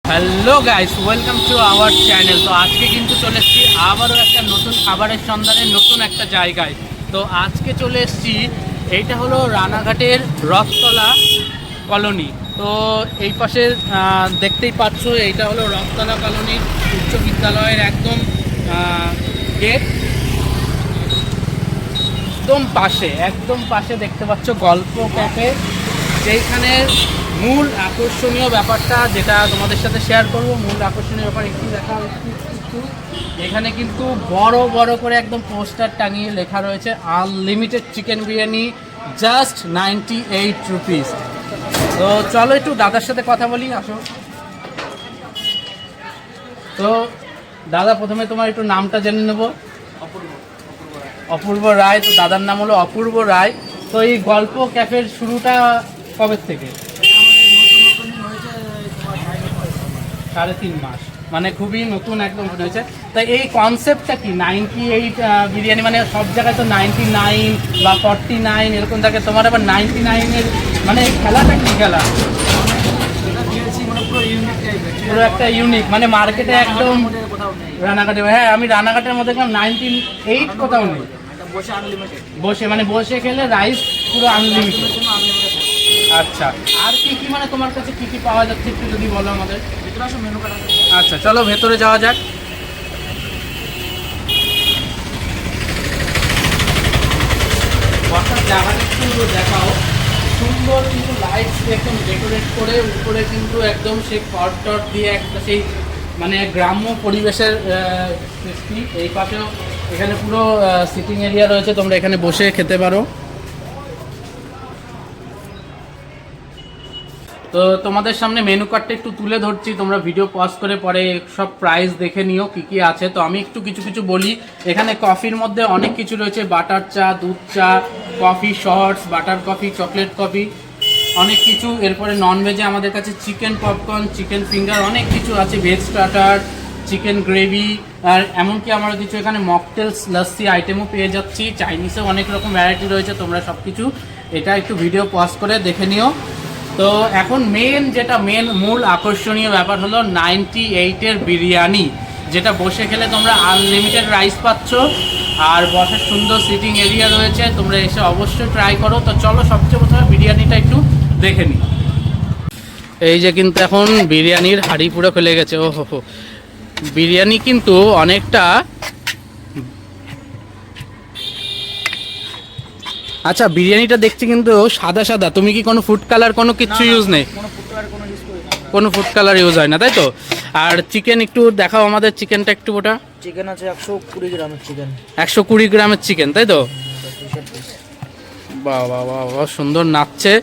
Hello guys, welcome to our channel. তো আজকে কিন্তু চলে এসেছি আবারও একটা নতুন খাবারের সন্ধানে নতুন একটা জায়গায়। তো আজকে চলে এসেছি, এইটা হলো রানাঘাটের রথতলা কলোনি। তো এই পাশে দেখতেই পাচ্ছ, এইটা হলো রথতলা কলোনির উচ্চ বিদ্যালয়ের একদম গেট। একদম পাশে দেখতে পাচ্ছ গল্প ক্যাফে, যেইখানে মূল আকর্ষণীয় ব্যাপারটা যেটা তোমাদের সাথে শেয়ার করব। মূল আকর্ষণীয় ব্যাপার একটু দেখা একটু এখানে কিন্তু বড় বড় করে একদম পোস্টার টাঙিয়ে লেখা রয়েছে unlimited chicken biryani, just 98 rupees. তো চলো একটু দাদার সাথে কথা বলি, আসো। তো দাদা, প্রথমে তোমার একটু নামটা জেনে নেবো। অপূর্ব রায়। তো দাদার নাম হলো অপূর্ব রায়। তো এই গল্প ক্যাফের শুরুটা কবে থেকে? 3.5 মাস, মানে খুবই নতুন একদম হয়েছে। তাই এই কনসেপ্টটা কি 98 বিরিয়ানি? মানে সব জায়গায় তো 99 বা 49 এরকম থাকে, তোমার আবার 99-এর মানে খেলাটা কি খেলা? পুরো একটা ইউনিক, মানে মার্কেটে একদম রানাঘাটে। হ্যাঁ, আমি রানাঘাটের মধ্যে দেখলাম 98 কোথাও নেই। বসে খেলে রাইস পুরো আনলিমিটেড। আচ্ছা, আর কি মানে তোমার কাছে কি পাওয়া যাচ্ছে একটু যদি বলো আমাদের। আচ্ছা, চলো ভেতরে যাওয়া যাক। বসার জায়গাটা একটু দেখাও। সুন্দর কিন্তু লাইট একদম ডেকোরেট করে, উপরে কিন্তু একদম সেই টট দিয়ে একটা সেই মানে গ্রাম্য পরিবেশের সৃষ্টি। এই পাশেও এখানে পুরো সিটিং এরিয়া রয়েছে, তোমরা এখানে বসে খেতে পারো। তো তোমাদের সামনে মেনু কার্ডটা একটু তুলে ধরছি, তোমরা ভিডিও পজ করে পরে সব প্রাইস দেখে নিও কি আছে। তো আমি একটু কিছু বলি। এখানে কফির মধ্যে অনেক কিছু রয়েছে, বাটার চা, দুধ চা, coffee shots, butter coffee, chocolate coffee, অনেক কিছু। এরপরে ননভেজে আমাদের কাছে চিকেন পপকর্ন, চিকেন ফিঙ্গার, অনেক কিছু আছে, ভেজ স্টার্টার, চিকেন গ্রেভি, আর এমনকি আমরা কিছু এখানে মকটেলস, লস্যি আইটেমও পেয়ে যাচ্ছি। চাইনিজেও অনেক রকম ভ্যারাইটি রয়েছে, তোমরা সব কিছু এটা একটু ভিডিও পজ করে দেখে নিও। তো এখন মূল আকর্ষণীয় ব্যাপার হলো 98-এর বিরিয়ানি, যেটা বসে খেলে তোমরা আনলিমিটেড রাইস পাচ্ছ, আর বসার সুন্দর সিটিং এরিয়া রয়েছে। তোমরা এসে অবশ্যই ট্রাই করো। তো চলো সবচেয়ে প্রথমে বিরিয়ানিটা একটু দেখে নিই। এই যে কিন্তু এখন বিরিয়ানির হাঁড়ি পুরো খুলে গেছে। ও হো, বিরিয়ানি কিন্তু অনেকটা। আচ্ছা, বিরিয়ানিটা দেখছি কিন্তু সাদা। তুমি কি কোনো ফুড কালার কোনো কিছু ইউজ নেই? কোনো ফুড কালার ইউজ হয় না, তাই তো? আর চিকেন একটু দেখাও আমাদের, চিকেনটা একটু। ওটা চিকেন আছে 120 গ্রামের চিকেন। 120 গ্রামের চিকেন, তাই তো? বাহ, সুন্দর নাচছে।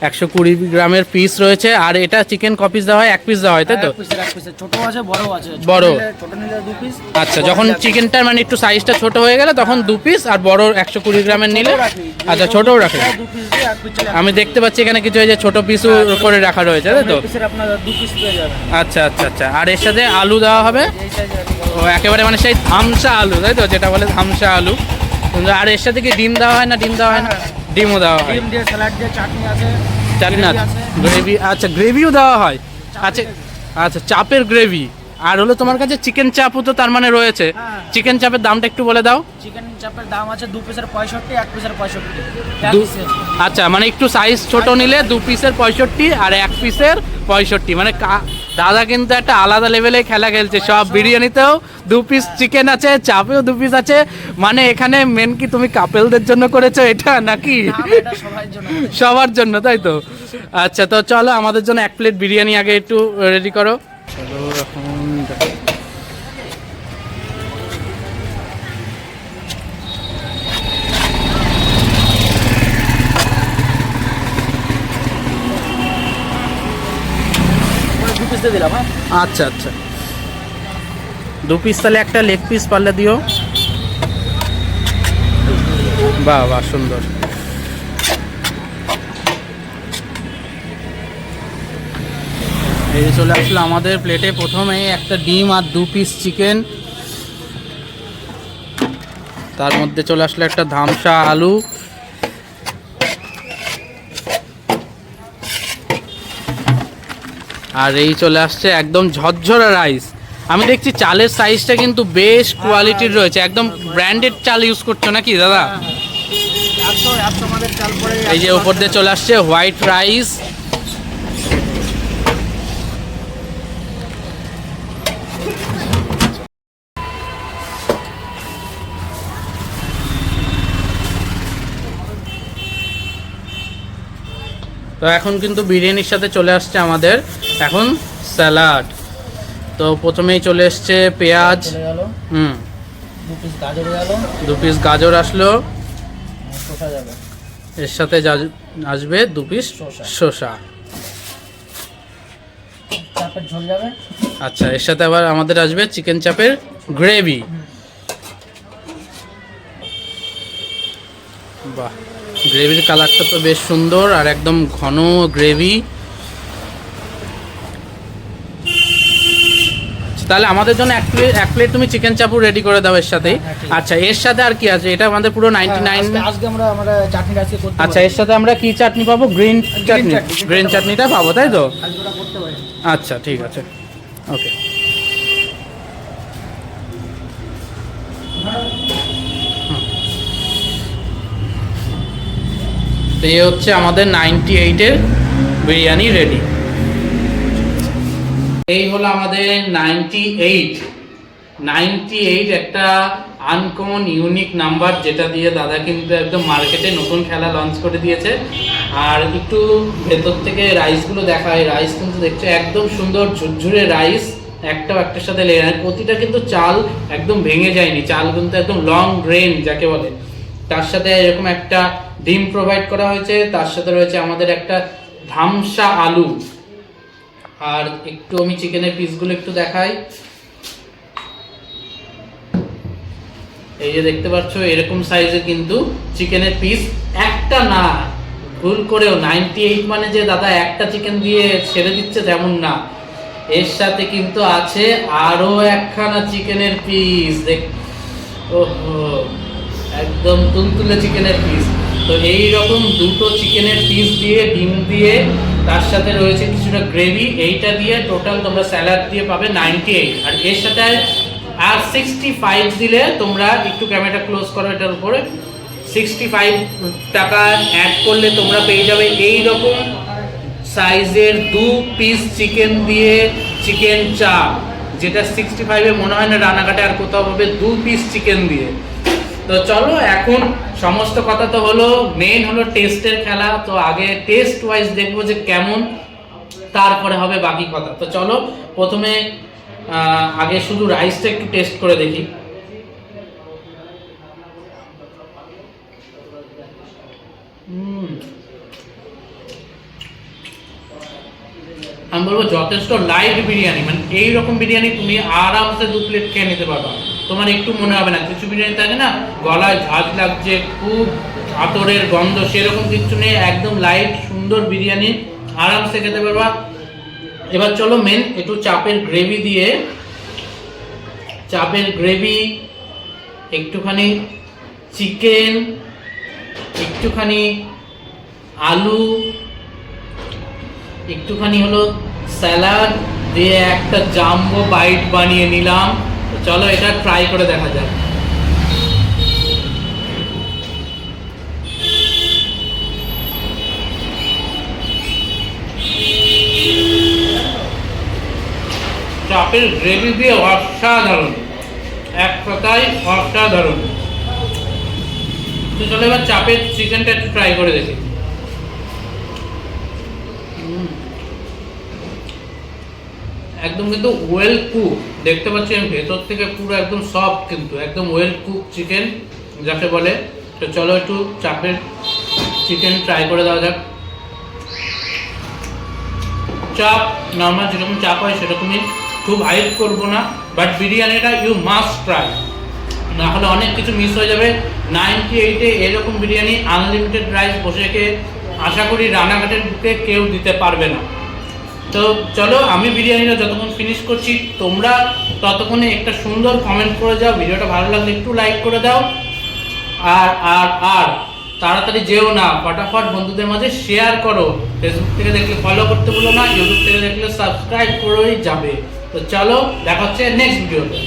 120 গ্রামের পিস রয়েছে। আর এটা চিকেন কপিস দেওয়া হয়, 1 পিস দেওয়া হয়, তাই তো? ছোট আছে, বড় আছে। বড়, ছোট নিলে 2 পিস। আচ্ছা, যখন চিকেনটার মানে একটু সাইজটা ছোট হয়ে গেলে তখন 2 পিস, আর বড় 120 গ্রামের নিলে আচ্ছা ছোটও রাখে। আমি দেখতে পাচ্ছি এখানে কিছু এই যে ছোট পিসও করে রাখা রয়েছে, তাই তো? আপনার 2 পিস পেয়ে যাবেন। আচ্ছা। আর এর সাথে আলু দেওয়া হবে। ও একেবারে মানে সেই ধামসা আলু, তাই তো? যেটা বলে ধামসা আলু। আর এর সাথে কি ডিম দেওয়া হয় না? ডিম দেওয়া হয় না? ডিমও দেওয়া হয়। ডিম দিয়ে স্যালাড দিয়ে চাটনি আছে। চাটনি আছে, গ্রেভি। আচ্ছা, গ্রেভিও দেওয়া হয়। আচ্ছা, চাপের গ্রেভি। আর হলো তোমার কাছে চিকেন চাপও তো তার মানে রয়েছে। চিকেন চাপের দামটা একটু বলে দাও। চিকেন চাপের দাম আছে 2 পিসের 65, 1 পিসের 65। আচ্ছা, মানে একটু সাইজ ছোট নিলে 2 পিসের 65 আর 1 পিসের 65। মানে দাদা কিন্তু একটা আলাদা লেভেলে খেলা খেলছে। সব বিরিয়ানিতেও 2 পিস চিকেন আছে, চাপেও 2 পিস আছে। মানে এখানে মেন কি তুমি কাপেলদের জন্য করেছো এটা নাকি? সবার জন্য, তাই তো? আচ্ছা, তো চলো আমাদের জন্য 1 প্লেট বিরিয়ানি আগে একটু রেডি করো। চলো এখন দিলাম। আচ্ছা, 2 পিস তাহলে একটা লেগ পিস পারলে দিও। বাহ, সুন্দর। এই যে চলে আসলো আমাদের প্লেটে প্রথমে একটা ডিম আর 2 পিস চিকেন, তার মধ্যে চলে আসলো একটা ধামসা আলু, আর এই চলে আসছে একদম ঝরঝরা রাইস। আমি দেখছি চালের সাইজটা কিন্তু বেশ কোয়ালিটির রয়েছে, একদম ব্র্যান্ডেড চাল ইউজ করছো নাকি দাদা? 100 আমাদের চাল পড়ে। এই যে উপর দিয়ে চলে আসছে হোয়াইট রাইস। তো এখন কিন্তু বিরিয়ানির সাথে চলে আসছে আমাদের এখন স্যালাড। তো প্রথমেই চলে আসছে পেঁয়াজ, চলে গেল, 2 পিস গাজর গেল, 2 পিস গাজর আসলো, শসা যাবে, এর সাথে আসবে 2 পিস শসা। চাপের ঝোল যাবে। আচ্ছা, এর সাথে আবার আমাদের আসবে চিকেন চাপের গ্রেভি। বাহ, গ্রেভির কালারটা তো বেশ সুন্দর আর একদম ঘন গ্রেভি। তাহলে আমাদের জন্য এক প্লেট তুমি চিকেন চাপু রেডি করে দাও এর সাথেই। আচ্ছা, এর সাথে আর কি আছে? এটা আমাদের পুরো 99। আজকে আমরা চাটনি আজকে করতে পারি। আচ্ছা, এর সাথে আমরা কি চাটনি পাবো? গ্রিন চাটনি, গ্রিন চাটনিটা পাবো, তাই তো? আজকে ওটা করতে পারি। আচ্ছা, ঠিক আছে, ওকে। তো এই হচ্ছে আমাদের 98-এর বিরিয়ানি রেডি। এই হলো আমাদের 98 একটা আনকমন ইউনিক নাম্বার, যেটা দিয়ে দাদা কিন্তু একদম মার্কেটে নতুন খেলা লঞ্চ করে দিয়েছে। আর একটু ভেতর থেকে রাইসগুলো দেখায়, রাইস কিন্তু দেখছো একদম সুন্দর ঝুরঝুরে রাইস, একটার সাথে লেয়ার, প্রতিটা কিন্তু চাল একদম ভেঙে যায়নি, চাল কিন্তু একদম লং গ্রেন যাকে বলে। তার সাথে এরকম একটা ডিম প্রোভাইড করা হয়েছে, তার সাথে রয়েছে আমাদের একটা ধামসা আলু। আর একটু আমি চিকেনের পিসগুলো একটু দেখাই। এই যে দেখতে পাচ্ছ এরকম সাইজের কিন্তু চিকেনের পিস, একটা না, ভুল করেও 98 মানে যে দাদা একটা চিকেন দিয়ে ছেড়ে দিচ্ছে তেমন না, এর সাথে কিন্তু আছে আরো একখানা চিকেনের পিস। ওহো, একদম তুলতুলে চিকেনের পিস। তো এই রকম দুটো চিকেনের পিস দিয়ে, ডিম দিয়ে, তার সাথে রয়েছে কিছুটা গ্রেভি, এইটা দিয়ে টোটাল তোমরা স্যালাড দিয়ে পাবে 98। আর এর সাথে আর 65 দিলে তোমরা, একটু ক্যামেরাটা ক্লোজ করো এটার উপরে, 65 টাকা অ্যাড করলে তোমরা পেয়ে যাবে এই রকম সাইজের 2 পিস চিকেন দিয়ে চিকেন চাপ, যেটা 65-এ মনে হয় না রানাঘাটে আর কোথাও পাবে 2 পিস চিকেন দিয়ে। তো চলো, এখন সমস্ত কথা তো হলো, মেন হলো টেস্টের খেলা। তো আগে টেস্ট ওয়াইজ দেখবো যে কেমন, তারপরে হবে বাকি কথা। তো চলো, প্রথমে আগে শুধু রাইসটা একটু টেস্ট করে দেখি। আমি বলবো যথেষ্ট লাইট বিরিয়ানি, মানে এইরকম বিরিয়ানি তুমি আরামসে 2 প্লেট খেয়ে নিতে পারবা, তোমার একটু মনে হবে না। কিছু বিরিয়ানি থাকে না, গলায় ঝাঁজ লাগছে, খুব আতরের গন্ধ, সেরকম কিছু নেই, একদম লাইট সুন্দর বিরিয়ানি, আরামসে খেতে পারবা। এবার চলো মেন একটু চাপের গ্রেভি দিয়ে, চাপের গ্রেভি, একটুখানি চিকেন, একটুখানি আলু, একটুখানি হলো স্যালাড দিয়ে একটা জাম্বো বাইট বানিয়ে নিলাম। চলো এটা ট্রাই করে দেখা যাক। চাপের গ্রেভি দিয়ে অসাধারণ, এক কথায় অসাধারণ। তো চলো এবার চাপের চিকেনটা একটু ট্রাই করে দেখি। একদম কিন্তু ওয়েল কুক, দেখতে পাচ্ছি আমি ভেতর থেকে পুরো একদম সফট, কিন্তু একদম ওয়েল কুক চিকেন যাকে বলে। তো চলো একটু চাপের চিকেন ট্রাই করে দেওয়া যাক। চাপ নর্মাল যেরকম চাপ হয় সেরকমই, খুব হাইপ করবো না, বাট বিরিয়ানিটা ইউ মাস্ট ট্রাই, না হলে অনেক কিছু মিস হয়ে যাবে। 98-এ এরকম বিরিয়ানি আনলিমিটেড রাইস বসে খেয়ে আশা করি রানাঘাটের বুকে কেউ দিতে পারবে না। তো চলো, আমি বিরিয়ানিটা যতক্ষণ ফিনিশ করছি, তোমরা ততক্ষণে একটা সুন্দর কমেন্ট করে যাও, ভিডিওটা ভালো লাগলে একটু লাইক করে দাও। আর আর আর তাড়াতাড়ি যেও না, ফটাফট বন্ধুদের মাঝে শেয়ার করো। ফেসবুক থেকে দেখলে ফলো করতে ভুলো না, ইউটিউব থেকে দেখলে সাবস্ক্রাইব করেই যাবে। তো চলো দেখা হচ্ছে নেক্সট ভিডিওতে।